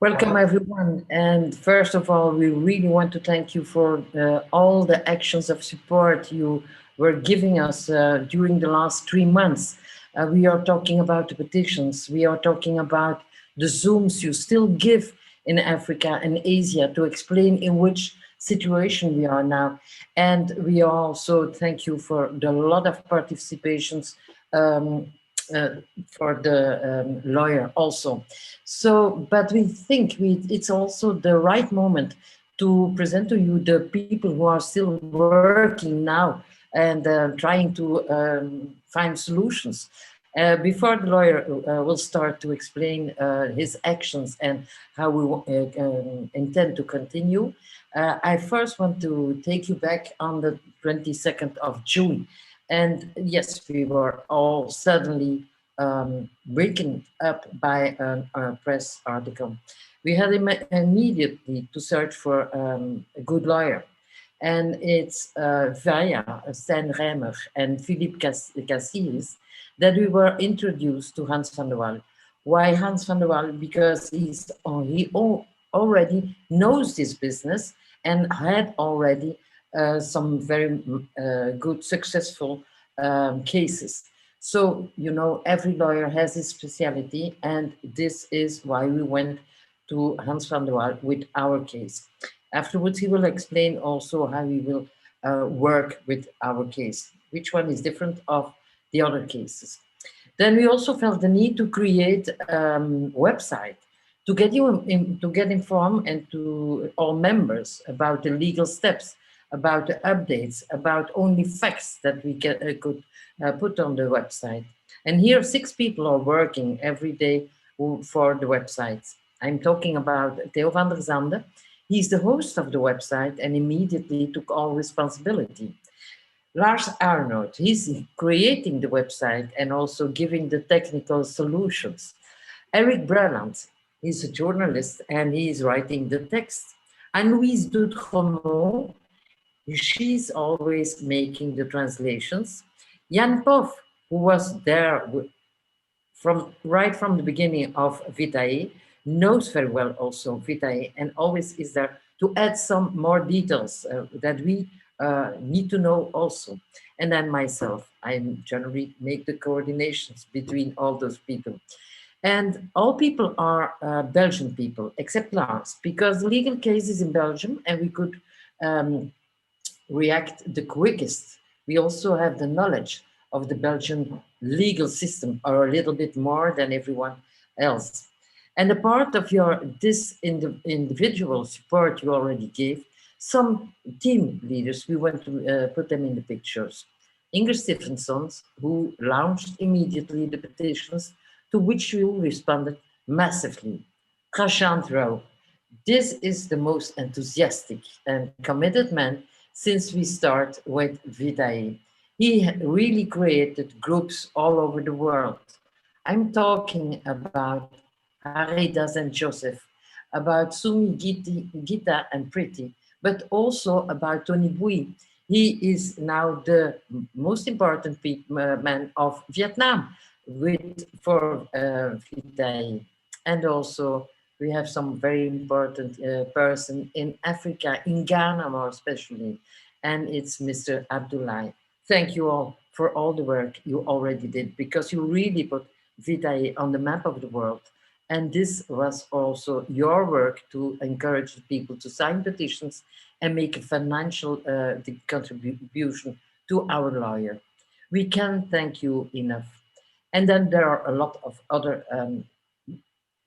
Welcome everyone, and first of all, we really want to thank you for all the actions of support you were giving us during the last 3 months. We are talking about the petitions, we are talking about the Zooms you still give in Africa and Asia to explain in which situation we are now. And we also thank you for the lot of participations um, uh, for the lawyer also. So, but we think it's also the right moment to present to you the people who are still working now and trying to find solutions. Before the lawyer will start to explain his actions and how we intend to continue, I first want to take you back on the 22nd of June. And yes, we were all suddenly waken up by a press article. We had immediately to search for a good lawyer. And it's via Stan Reimer and Philippe Cassis that we were introduced to Hans van der Waal. Why Hans van der Waal? Because he already knows this business and had already some very good, successful cases. So, you know, every lawyer has his specialty, and this is why we went to Hans van der Waal with our case. Afterwards, he will explain also how we will work with our case, which one is different of the other cases. Then we also felt the need to create a website to get to get informed and to all members about the legal steps, about the updates, about only facts that we could put on the website. And here 6 people are working every day for the websites. I'm talking about Theo van der Zande. He's the host of the website and immediately took all responsibility. Lars Arnold, he's creating the website and also giving the technical solutions. Eric Breland, he's a journalist and he's writing the text. And Louise Dutremont, she's always making the translations. Jan Poff, who was there right from the beginning of VITAE, knows very well also VITAE and always is there to add some more details that we need to know also. And then myself, I generally make the coordinations between all those people. And all people are Belgian people, except Lars, because the legal case is in Belgium and we could react the quickest. We also have the knowledge of the Belgian legal system, or a little bit more than everyone else. And a part of this individual support you already gave, some team leaders, we want to put them in the pictures. Ingrid Stephensson, who launched immediately the petitions to which you responded massively. Prashant Rao, this is the most enthusiastic and committed man since we start with VITAE. He really created groups all over the world. I'm talking about Haridas and Joseph, about Sumi, Gita and Priti, but also about Tony Bui. He is now the most important man of Vietnam for VITAE. And also we have some very important person in Africa, in Ghana more especially, and it's Mr. Abdullahi. Thank you all for all the work you already did, because you really put VITAE on the map of the world. And this was also your work to encourage people to sign petitions and make a financial contribution to our lawyer. We can't thank you enough. And then there are a lot of other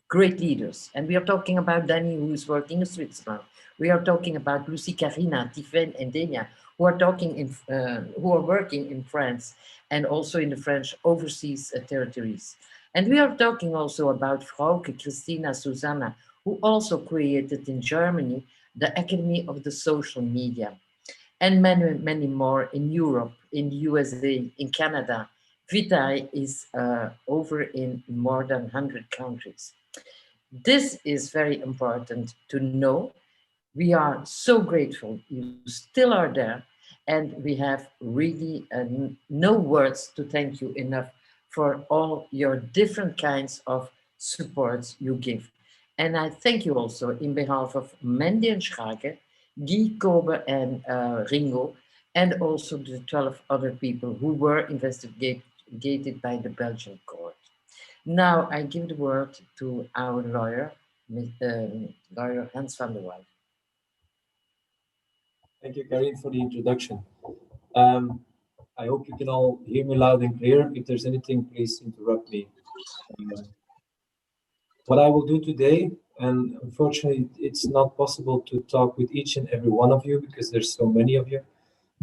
great leaders. And we are talking about Danny, who is working in Switzerland. We are talking about Lucy, Karina, Tiffaine, and Denia, who are working in France and also in the French overseas territories. And we are talking also about Frauke, Christina, Susanna, who also created in Germany the Academy of the Social Media, and many, many more in Europe, in the USA, in Canada. VITAE is over in more than 100 countries. This is very important to know. We are so grateful you still are there, and we have really no words to thank you enough for all your different kinds of supports you give. And I thank you also in behalf of Mandy and Schaake, Guy, Kobe, and Ringo, and also the 12 other people who were investigated by the Belgian court. Now I give the word to our lawyer, lawyer Hans van der Weyden. Thank you, Karin, for the introduction. I hope you can all hear me loud and clear. If there's anything, please interrupt me. What I will do today, and unfortunately, it's not possible to talk with each and every one of you because there's so many of you.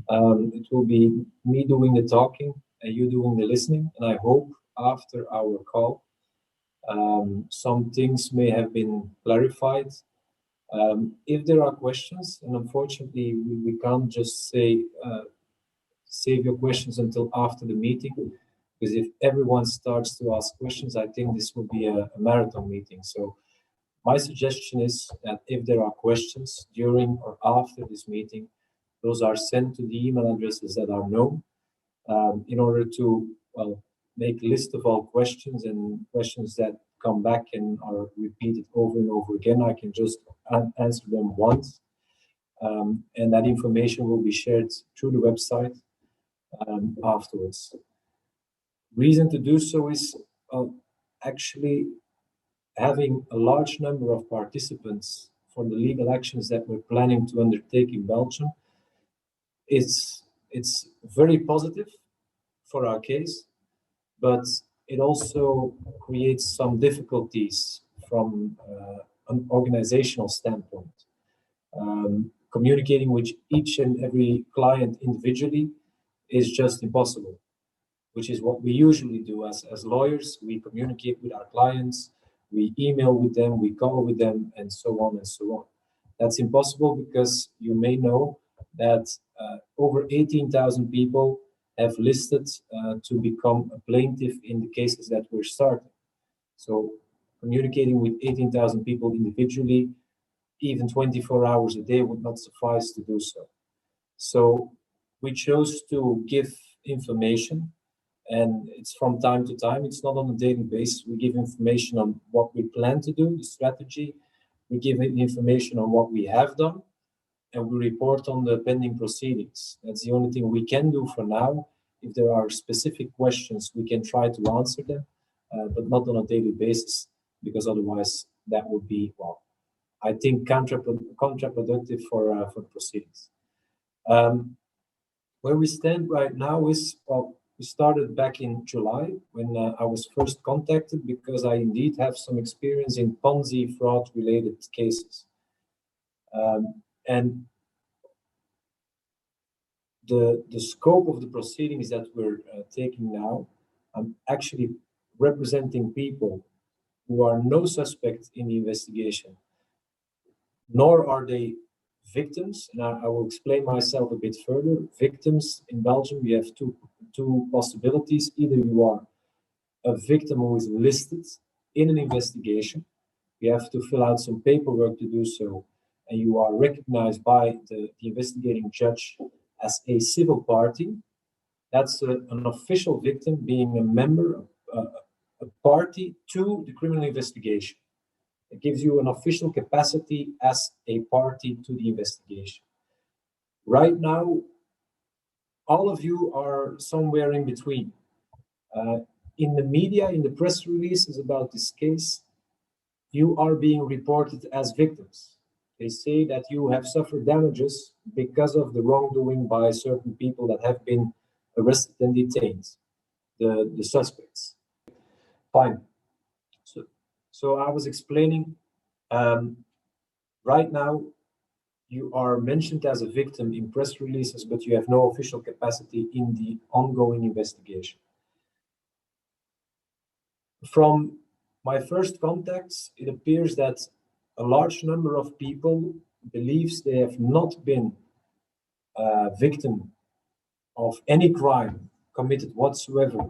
It will be me doing the talking and you doing the listening. And I hope after our call, some things may have been clarified. If there are questions, and unfortunately, we can't just say, save your questions until after the meeting, because if everyone starts to ask questions, I think this will be a marathon meeting. So my suggestion is that if there are questions during or after this meeting, those are sent to the email addresses that are known, in order to, well, make a list of all questions and questions that come back and are repeated over and over again. I can just answer them once, and that information will be shared through the website afterwards. Reason to do so is actually having a large number of participants for the legal actions that we're planning to undertake in Belgium. It's very positive for our case, but it also creates some difficulties from an organizational standpoint. Communicating with each and every client individually is just impossible, which is what we usually do as lawyers. We communicate with our clients, we email with them, we call with them, and so on and so on. That's impossible because you may know that over 18,000 people have listed to become a plaintiff in the cases that we're starting. So communicating with 18,000 people individually, even 24 hours a day would not suffice to do so. So we chose to give information, and it's from time to time. It's not on a daily basis. We give information on what we plan to do, the strategy. We give information on what we have done, and we report on the pending proceedings. That's the only thing we can do for now. If there are specific questions, we can try to answer them, but not on a daily basis, because otherwise that would be, well, I think counterproductive for proceedings. Where we stand right now is, well, we started back in July when I was first contacted because I indeed have some experience in Ponzi fraud related cases. And the scope of the proceedings that we're taking now, I'm actually representing people who are no suspects in the investigation, nor are they victims. And I will explain myself a bit further. Victims in Belgium, we have two possibilities. Either you are a victim who is listed in an investigation. You have to fill out some paperwork to do so, and you are recognized by the investigating judge as a civil party. That's an official victim, being a member, a party to the criminal investigation. It gives you an official capacity as a party to the investigation. Right now, all of you are somewhere in between. In the media, in the press releases about this case, you are being reported as victims. They say that you have suffered damages because of the wrongdoing by certain people that have been arrested and detained, the suspects. Fine. So I was explaining, right now, you are mentioned as a victim in press releases, but you have no official capacity in the ongoing investigation. From my first contacts, it appears that a large number of people believes they have not been a victim of any crime committed whatsoever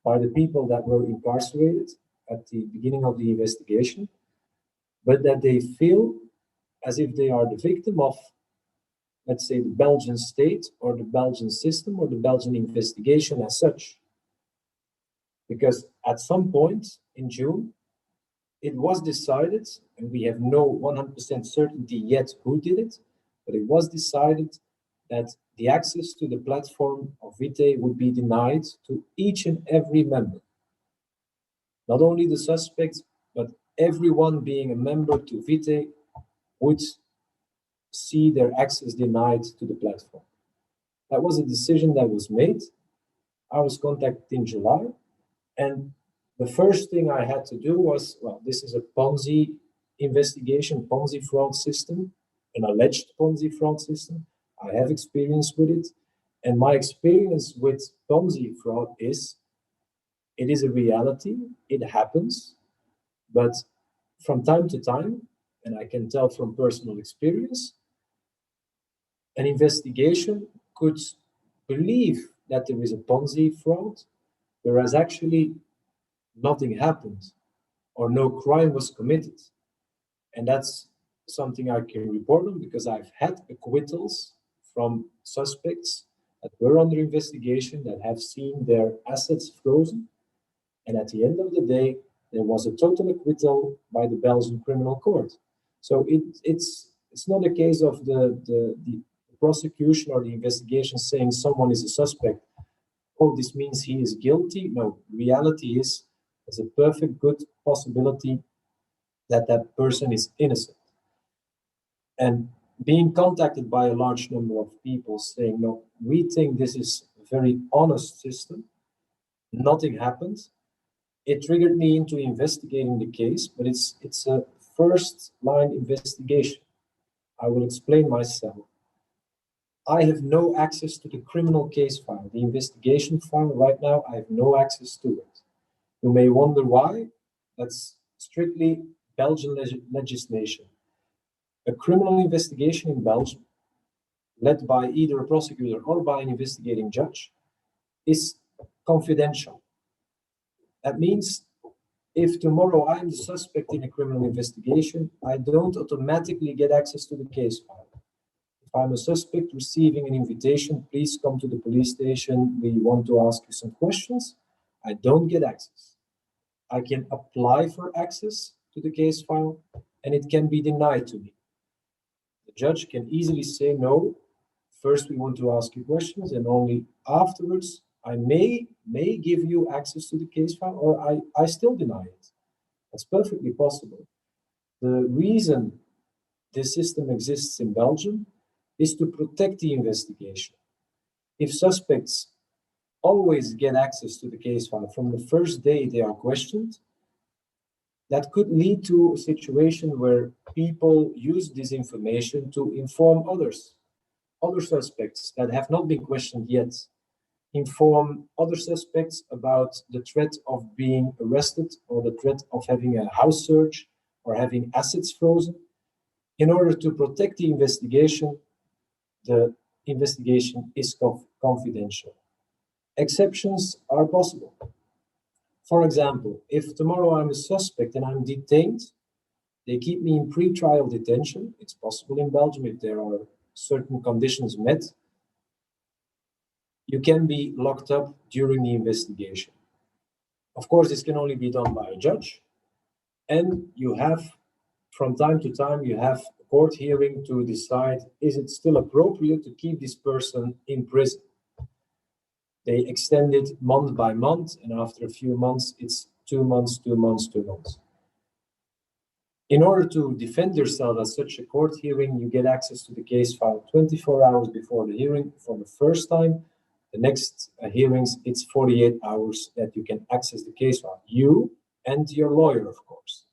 by the people that were incarcerated at the beginning of the investigation, but that they feel as if they are the victim of, let's say, the Belgian state or the Belgian system or the Belgian investigation as such. Because at some point in June, It was decided, and we have no 100% certainty yet who did it, but it was decided that the access to the platform of VITAE would be denied to each and every member. Not only the suspects, but everyone being a member to VITAE would see their access denied to the platform. That was a decision that was made. I was contacted in July, and the first thing I had to do was, well, this is a Ponzi investigation, Ponzi fraud system, an alleged Ponzi fraud system. I have experience with it. And my experience with Ponzi fraud is, it is a reality, it happens, but from time to time, and I can tell from personal experience, an investigation could believe that there is a Ponzi fraud, whereas actually nothing happened or no crime was committed. And that's something I can report on because I've had acquittals from suspects that were under investigation that have seen their assets frozen. And at the end of the day, there was a total acquittal by the Belgian criminal court. So it's not a case of the prosecution or the investigation saying someone is a suspect. Oh, this means he is guilty. No, reality is there's a perfect good possibility that that person is innocent. And being contacted by a large number of people saying, no, we think this is a very honest system, nothing happened. It triggered me into investigating the case, but it's a first line investigation. I will explain myself. I have no access to the criminal case file, the investigation file right now. I have no access to it. You may wonder why. That's strictly Belgian legislation. A criminal investigation in Belgium, led by either a prosecutor or by an investigating judge, is confidential. That means if tomorrow I'm the suspect in a criminal investigation, I don't automatically get access to the case file. If I'm a suspect receiving an invitation, please come to the police station, we want to ask you some questions, I don't get access. I can apply for access to the case file, and it can be denied to me. The judge can easily say, no, first we want to ask you questions, and only afterwards I may give you access to the case file, or I still deny it. That's perfectly possible. The reason this system exists in Belgium is to protect the investigation. If suspects always get access to the case file from the first day they are questioned, that could lead to a situation where people use this information to inform others, other suspects that have not been questioned yet, inform other suspects about the threat of being arrested or the threat of having a house search or having assets frozen. In order to protect the investigation is confidential. Exceptions are possible. For example, if tomorrow I'm a suspect and I'm detained, they keep me in pre-trial detention. It's possible in Belgium if there are certain conditions met. You can be locked up during the investigation. Of course, this can only be done by a judge. And you have, from time to time, you have a court hearing to decide, is it still appropriate to keep this person in prison? They extend it month by month, and after a few months, it's 2 months, 2 months, 2 months. In order to defend yourself at such a court hearing, you get access to the case file 24 hours before the hearing for the first time. The next hearings, it's 48 hours that you can access the case file, you and your lawyer, of course.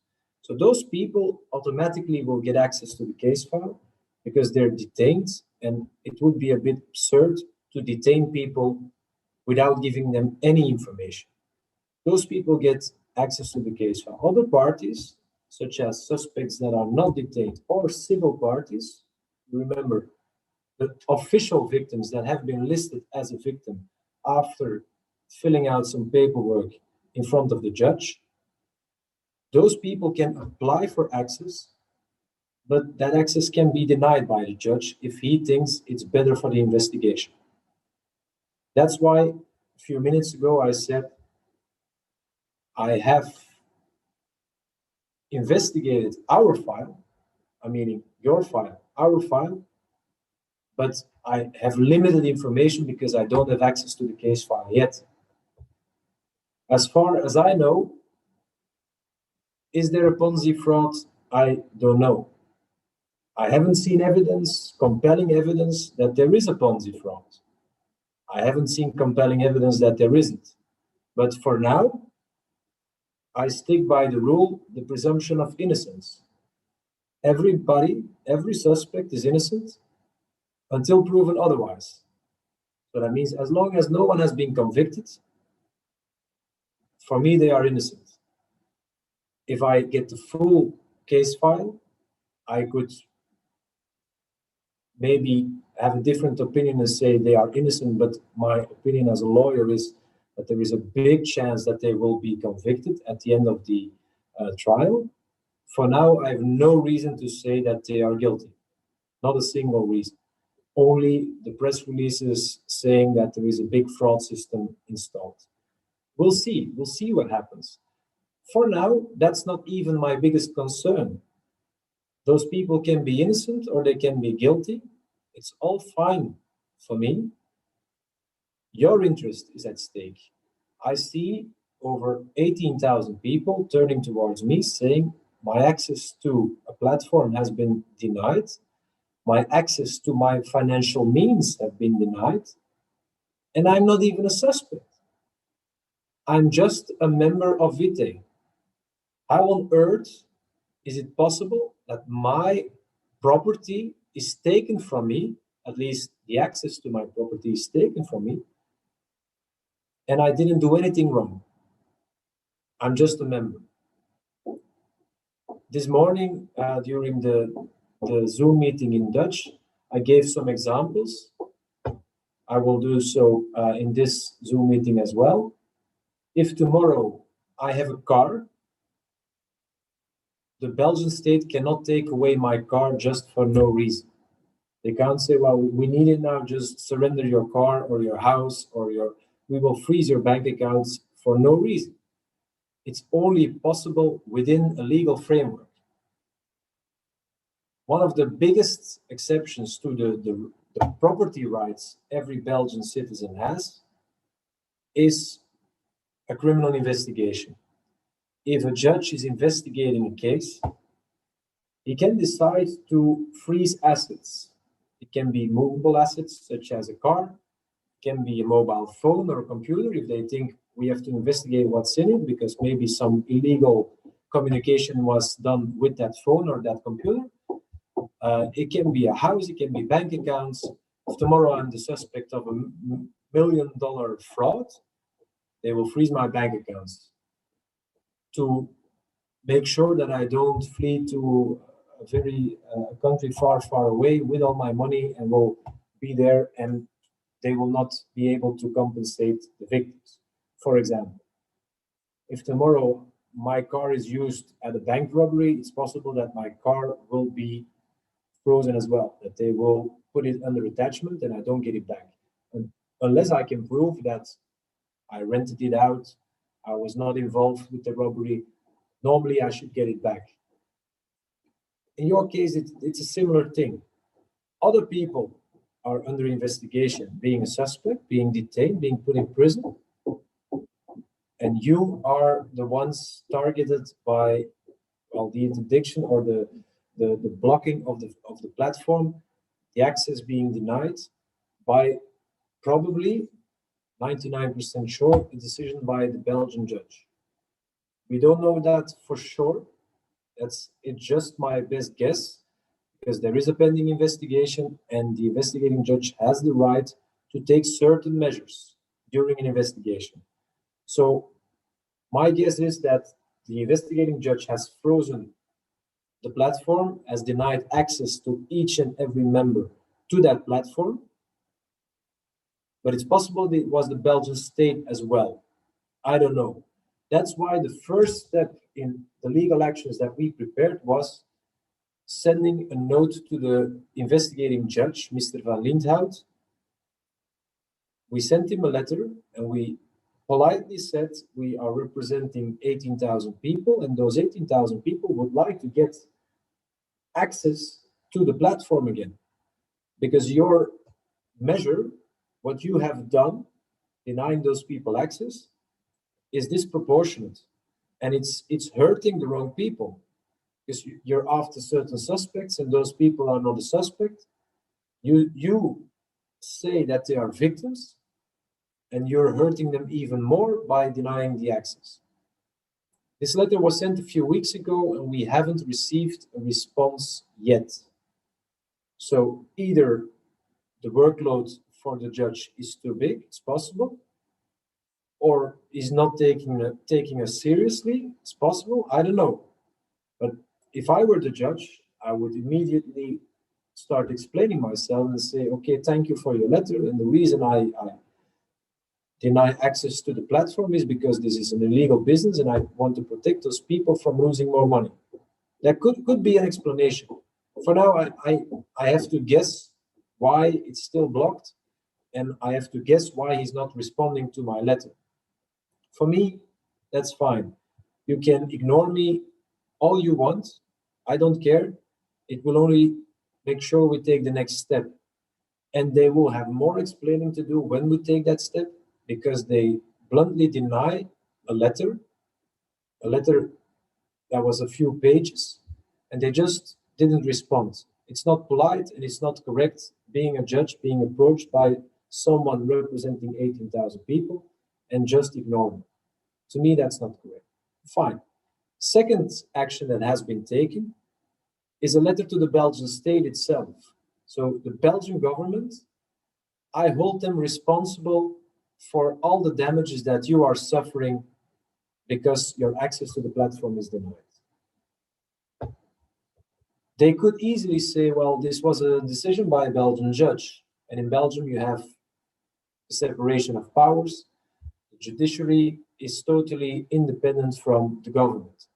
So those people automatically will get access to the case file because they're detained, and it would be a bit absurd to detain people without giving them any information. Those people get access to the case file. Other parties, such as suspects that are not detained or civil parties, remember, the official victims that have been listed as a victim after filling out some paperwork in front of the judge, those people can apply for access, but that access can be denied by the judge if he thinks it's better for the investigation. That's why a few minutes ago I said I have investigated our file, I mean your file, our file, but I have limited information because I don't have access to the case file yet. As far as I know, is there a Ponzi fraud? I don't know. I haven't seen evidence, compelling evidence, that there is a Ponzi fraud. I haven't seen compelling evidence that there isn't. But for now, I stick by the rule, the presumption of innocence. Everybody, every suspect is innocent until proven otherwise. So that means as long as no one has been convicted, for me, they are innocent. If I get the full case file, I could maybe have a different opinion and say they are innocent, but my opinion as a lawyer is that there is a big chance that they will be convicted at the end of the trial. For now, I have no reason to say that they are guilty. Not a single reason. Only the press releases saying that there is a big fraud system installed. We'll see what happens. For now, that's not even my biggest concern. Those people can be innocent or they can be guilty. It's all fine for me. Your interest is at stake. I see over 18,000 people turning towards me saying, my access to a platform has been denied. My access to my financial means have been denied. And I'm not even a suspect. I'm just a member of VITAE. How on earth is it possible that my property is taken from me, at least the access to my property is taken from me, and I didn't do anything wrong? I'm just a member. This morning, during the Zoom meeting in Dutch, I gave some examples. I will do so in this Zoom meeting as well. If tomorrow I have a car, the Belgian state cannot take away my car just for no reason. They can't say, well, we need it now, just surrender your car or your house or we will freeze your bank accounts for no reason. It's only possible within a legal framework. One of the biggest exceptions to the property rights every Belgian citizen has is a criminal investigation. If a judge is investigating a case, he can decide to freeze assets. It can be movable assets, such as a car, it can be a mobile phone or a computer, if they think we have to investigate what's in it, because maybe some illegal communication was done with that phone or that computer. It can be a house, it can be bank accounts. If tomorrow I'm the suspect of $1 million fraud, they will freeze my bank accounts to make sure that I don't flee to a very country far, far away with all my money and will be there, and they will not be able to compensate the victims. For example, if tomorrow my car is used at a bank robbery, it's possible that my car will be frozen as well, that they will put it under attachment and I don't get it back. And unless I can prove that I rented it out, I was not involved with the robbery, normally I should get it back. In your case, it's a similar thing. Other people are under investigation, being a suspect, being detained, being put in prison, and you are the ones targeted by, well, the interdiction or the blocking of the platform, the access being denied by probably 99% sure a decision by the Belgian judge. We don't know that for sure. It's just my best guess, because there is a pending investigation and the investigating judge has the right to take certain measures during an investigation. So my guess is that the investigating judge has frozen the platform, has denied access to each and every member to that platform, but it's possible that it was the Belgian state as well. I don't know. That's why the first step in the legal actions that we prepared was sending a note to the investigating judge, Mr. Van Lindhout. We sent him a letter and we politely said, we are representing 18,000 people, and those 18,000 people would like to get access to the platform again, because your measure, what you have done, denying those people access, is disproportionate, and it's hurting the wrong people, because you're after certain suspects, and those people are not a suspect. You say that they are victims, and you're hurting them even more by denying the access. This letter was sent a few weeks ago, and we haven't received a response yet. So either the workload for the judge is too big, it's possible, or he's not taking us seriously, it's possible, I don't know. But if I were the judge, I would immediately start explaining myself and say, okay, thank you for your letter, and the reason I deny access to the platform is because this is an illegal business and I want to protect those people from losing more money. That could be an explanation. For now, I have to guess why it's still blocked, and I have to guess why he's not responding to my letter. For me, that's fine. You can ignore me all you want. I don't care. It will only make sure we take the next step. And they will have more explaining to do when we take that step, because they bluntly deny a letter that was a few pages, and they just didn't respond. It's not polite and it's not correct being a judge, being approached by someone representing 18,000 people and just ignore them. To me, that's not correct. Fine. Second action that has been taken is a letter to the Belgian state itself. So the Belgian government, I hold them responsible for all the damages that you are suffering because your access to the platform is denied. They could easily say, well, this was a decision by a Belgian judge. And in Belgium, you have the separation of powers. The judiciary is totally independent from the government.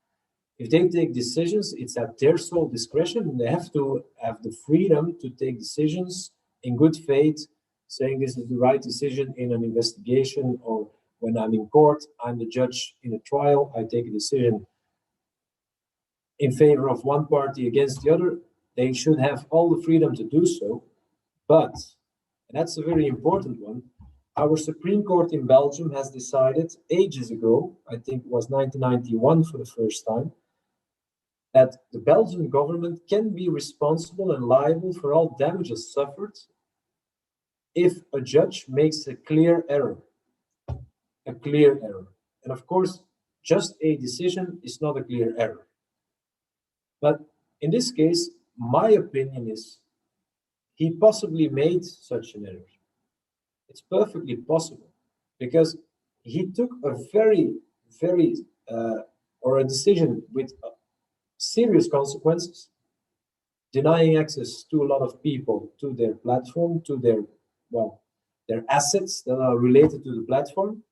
If they take decisions, it's at their sole discretion, and they have to have the freedom to take decisions in good faith, saying this is the right decision in an investigation, or when I'm in court, I'm the judge in a trial, I take a decision in favor of one party against the other. They should have all the freedom to do so. But, and that's a very important one, our Supreme Court in Belgium has decided ages ago, I think it was 1991 for the first time, that the Belgian government can be responsible and liable for all damages suffered if a judge makes a clear error. A clear error. And of course, just a decision is not a clear error. But in this case, my opinion is he possibly made such an error. It's perfectly possible, because he took a or a decision with serious consequences, denying access to a lot of people to their platform, to their assets that are related to the platform.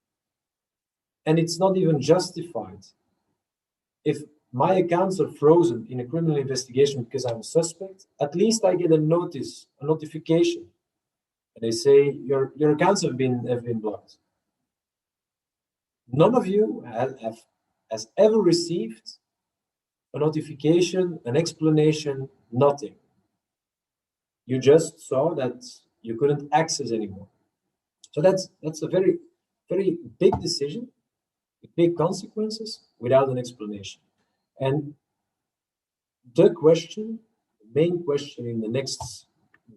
And it's not even justified. If my accounts are frozen in a criminal investigation because I'm a suspect, at least I get a notice, a notification. And they say your accounts have been blocked. None of you has ever received a notification, an explanation, nothing. You just saw that you couldn't access anymore. So that's a very, very big decision with big consequences without an explanation. And the question, the main question in the next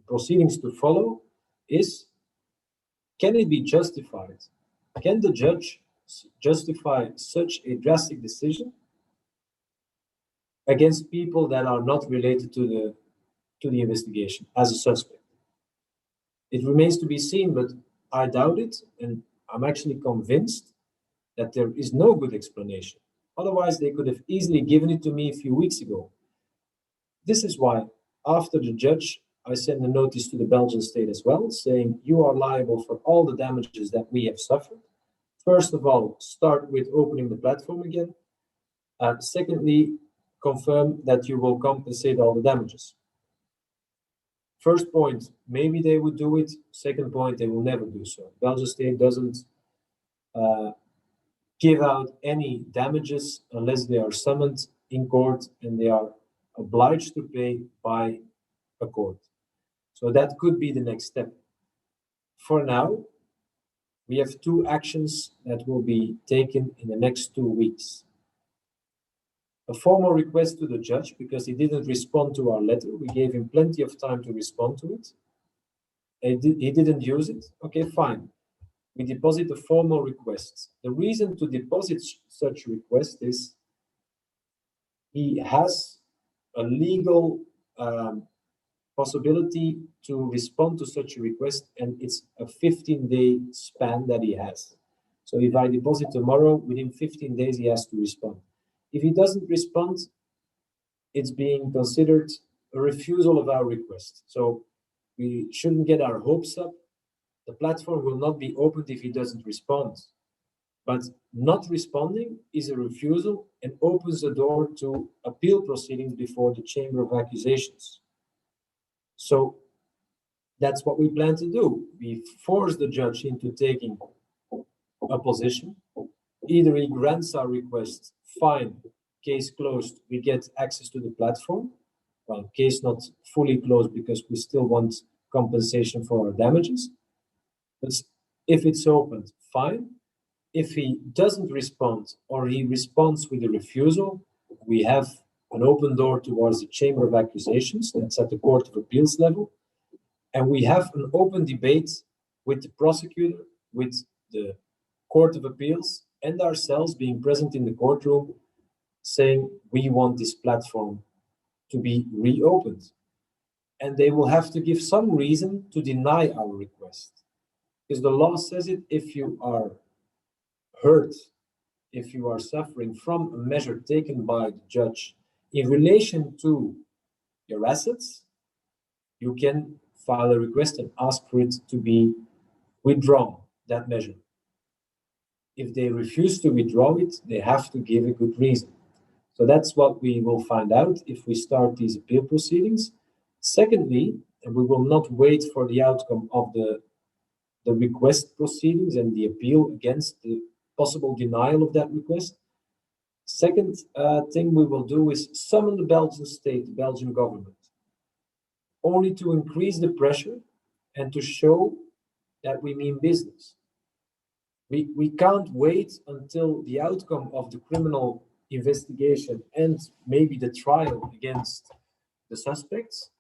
proceedings to follow is, can it be justified? Can the judge justify such a drastic decision against people that are not related to the investigation as a suspect? It remains to be seen, but I doubt it, and I'm actually convinced that there is no good explanation. Otherwise, they could have easily given it to me a few weeks ago. This is why, after the judge, I sent a notice to the Belgian state as well, saying you are liable for all the damages that we have suffered. First of all, start with opening the platform again. Secondly, confirm that you will compensate all the damages. First point, maybe they would do it. Second point, they will never do so. Belgian state doesn't give out any damages unless they are summoned in court and they are obliged to pay by a court. So that could be the next step. For now, we have two actions that will be taken in the next 2 weeks. A formal request to the judge because he didn't respond to our letter. We gave him plenty of time to respond to it. He didn't use it. Okay, fine. We deposit a formal request. The reason to deposit such a request is he has a legal possibility to respond to such a request, and it's a 15-day span that he has. So if I deposit tomorrow, within 15 days, he has to respond. If he doesn't respond, it's being considered a refusal of our request. So we shouldn't get our hopes up. The platform will not be opened if he doesn't respond. But not responding is a refusal and opens the door to appeal proceedings before the Chamber of Accusations. So that's what we plan to do. We force the judge into taking a position. Either he grants our request, fine, case closed, we get access to the platform. Well, case not fully closed because we still want compensation for our damages. But if it's opened, fine. If he doesn't respond or he responds with a refusal, we have an open door towards the Chamber of Accusations. That's at the Court of Appeals level. And we have an open debate with the prosecutor, with the Court of Appeals, and ourselves being present in the courtroom, saying we want this platform to be reopened. And they will have to give some reason to deny our request. Because the law says it, if you are hurt, if you are suffering from a measure taken by the judge in relation to your assets, you can file a request and ask for it to be withdrawn, that measure. If they refuse to withdraw it, they have to give a good reason. So that's what we will find out if we start these appeal proceedings. Secondly, and we will not wait for the outcome of the request proceedings and the appeal against the possible denial of that request. Second thing we will do is summon the Belgian state, the Belgian government, only to increase the pressure and to show that we mean business. We can't wait until the outcome of the criminal investigation and maybe the trial against the suspects,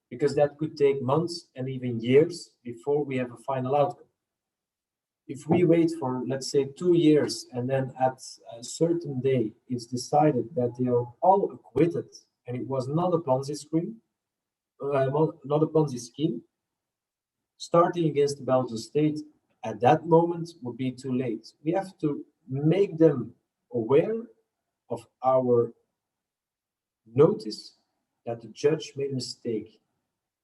because that could take months and even years before we have a final outcome. If we wait for, let's say, 2 years and then at a certain day it's decided that they are all acquitted and it was not a Ponzi scheme, not a Ponzi scheme, starting against the Belgian state at that moment would be too late. We have to make them aware of our notice that the judge made a mistake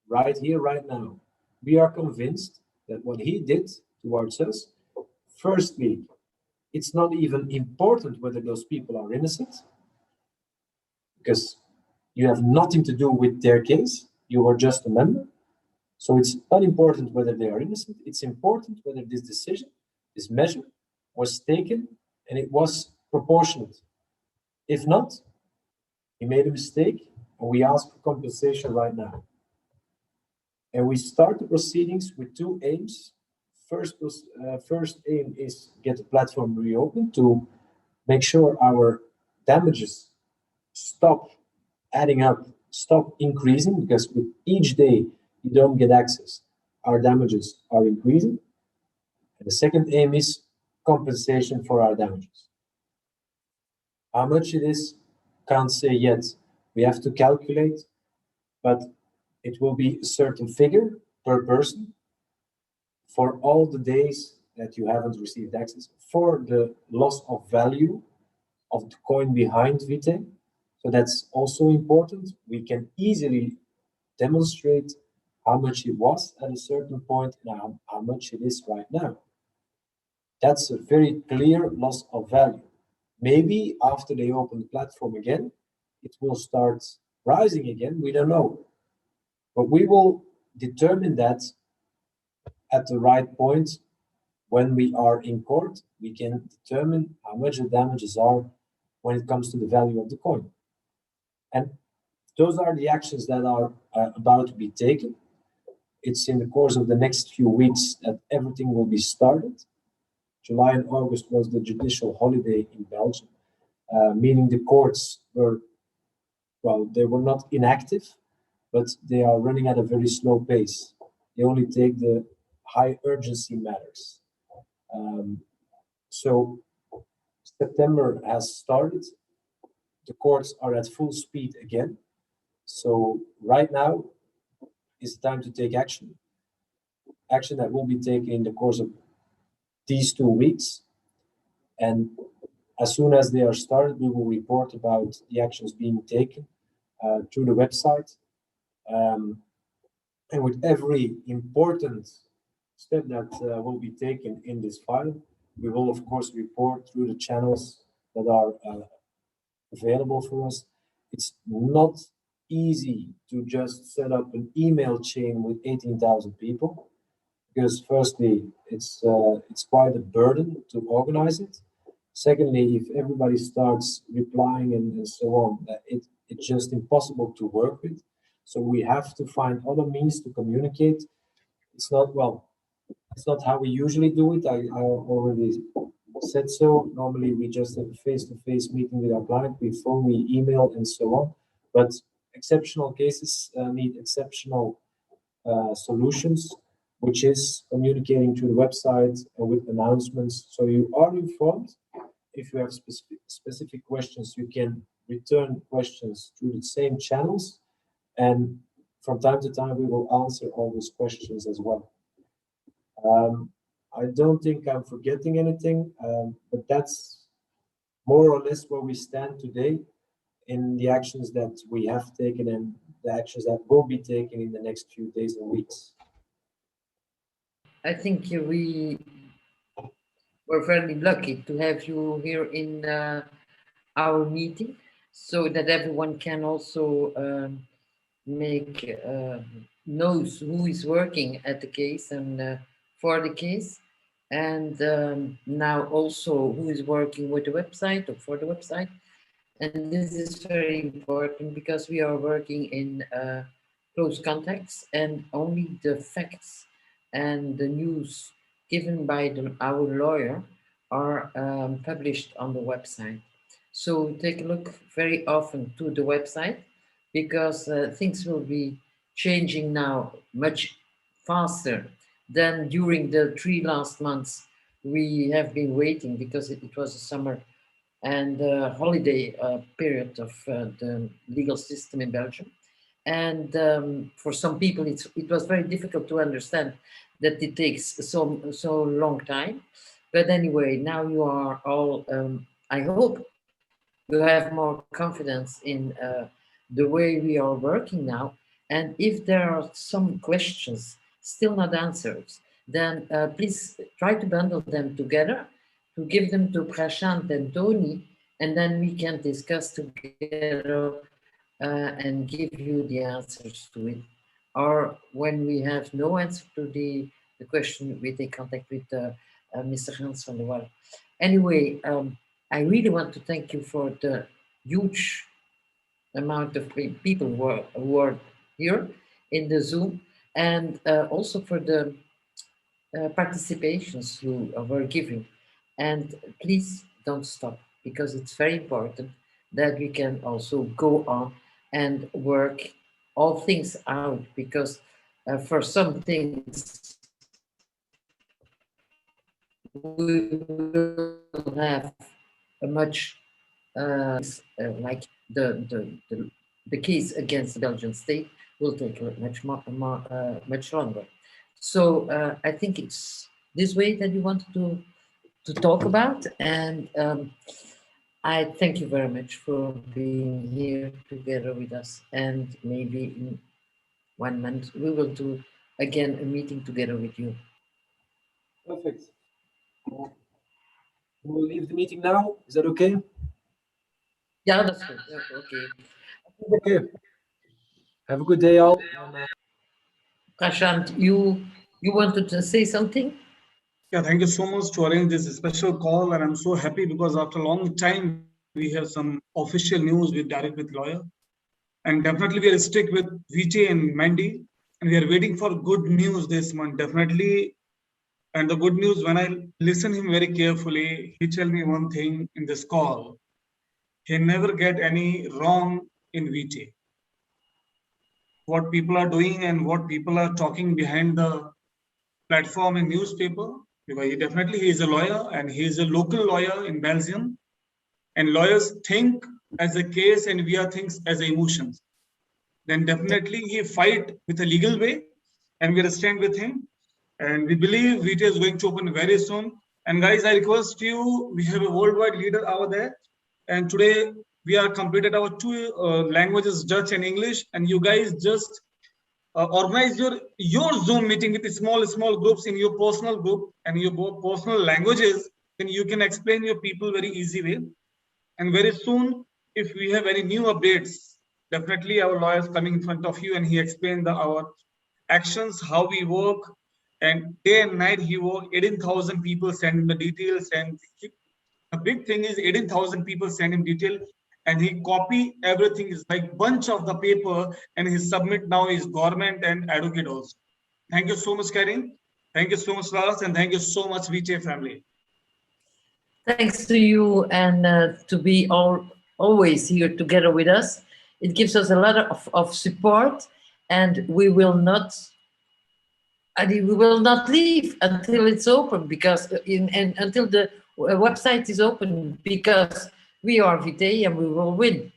right here, right now. We are convinced that what he did towards us, firstly, it's not even important whether those people are innocent, because you have nothing to do with their case. You are just a member. So it's unimportant whether they are innocent. It's important whether this decision, this measure, was taken and it was proportionate. If not, he made a mistake and we ask for compensation right now. And we start the proceedings with two aims. First aim is get the platform reopened to make sure our damages stop adding up, stop increasing, because with each day you don't get access, our damages are increasing. And the second aim is compensation for our damages. How much it is, can't say yet. We have to calculate, but it will be a certain figure per person for all the days that you haven't received access, for the loss of value of the coin behind VITAE. So that's also important. We can easily demonstrate how much it was at a certain point and how much it is right now. That's a very clear loss of value. Maybe after they open the platform again, it will start rising again. We don't know. But we will determine that at the right point when we are in court, we can determine how much the damages are when it comes to the value of the coin. And those are the actions that are about to be taken. It's in the course of the next few weeks that everything will be started. July and August was the judicial holiday in Belgium, meaning the courts were, well, they were not inactive, but they are running at a very slow pace. They only take the high urgency matters. So September has started. The courts are at full speed again. So right now is the time to take action. Action that will be taken in the course of these 2 weeks. And as soon as they are started, we will report about the actions being taken through the website. And with every important step that will be taken in this file, we will, of course, report through the channels that are available for us. It's not easy to just set up an email chain with 18,000 people, because firstly, it's quite a burden to organize it. Secondly, if everybody starts replying and so on, it's just impossible to work with. So we have to find other means to communicate. It's not, well, it's not how we usually do it. I already said so. Normally we just have a face-to-face meeting with our client, we phone, we email, and so on. But exceptional cases need exceptional solutions, which is communicating through the website and with announcements. So you are informed. If you have specific questions, you can return questions through the same channels. And from time to time, we will answer all those questions as well. I don't think I'm forgetting anything, but that's more or less where we stand today in the actions that we have taken and the actions that will be taken in the next few days and weeks. I think we were very lucky to have you here in our meeting, so that everyone can also make knows who is working at the case and for the case, and now also who is working with the website or for the website. And this is very important because we are working in close contacts, and only the facts and the news given by our lawyer are published on the website. So take a look very often to the website, because things will be changing now much faster than during the 3 last months we have been waiting, because it was a summer and holiday period of the legal system in Belgium. And for some people, it was very difficult to understand that it takes so long time. But anyway, now you are all, I hope you have more confidence in the way we are working now. And if there are some questions still not answered, then please try to bundle them together, to give them to Prashant and Tony, and then we can discuss together and give you the answers to it. Or when we have no answer to the question, we take contact with Mr. Hans van der Wal. Anyway, I really want to thank you for the huge amount of people who are here in the Zoom, and also for the participations you were giving. And please don't stop, because it's very important that we can also go on and work all things out, because for some things we will have a much like the case against the Belgian state will take much longer. So I think it's this way that we wanted to talk about, and I thank you very much for being here together with us, and maybe in 1 month we will do again a meeting together with you. Perfect. We'll leave the meeting now. Is that okay? Yeah, that's good. Okay. Okay. Have a good day, all. Prashant, you wanted to say something? Yeah, thank you so much to arrange this special call, and I'm so happy because after a long time we have some official news with direct with lawyer, and definitely we are stick with VJ and Mandy, and we are waiting for good news this month definitely. And the good news, when I listen him very carefully, he tell me one thing in this call: he never get any wrong in VJ. What people are doing and what people are talking behind the platform in newspaper, because he is a lawyer and he is a local lawyer in Belgium, and lawyers think as a case and we are things as emotions. Then definitely he fight with a legal way, and we stand with him, and we believe VITE is going to open very soon. And guys, I request you, we have a worldwide leader over there, and today we are completed our two languages, Dutch and English, and you guys just organize your Zoom meeting with small groups in your personal group and your personal languages. Then you can explain your people very easy way. And very soon, if we have any new updates, definitely our lawyers coming in front of you, and he explained our actions, how we work, and day and night he work. 18,000 people send him the details, and the big thing is 18,000 people send him detail, and he copy everything is like bunch of the paper, and he submit now is government and advocate also. Thank you so much, Karim. Thank you so much, Lars, and thank you so much, VJ family. Thanks to you, and to be always here together with us. It gives us a lot of support, and we will not leave until it's open, because and until the website is open, because we are VITE and we will win.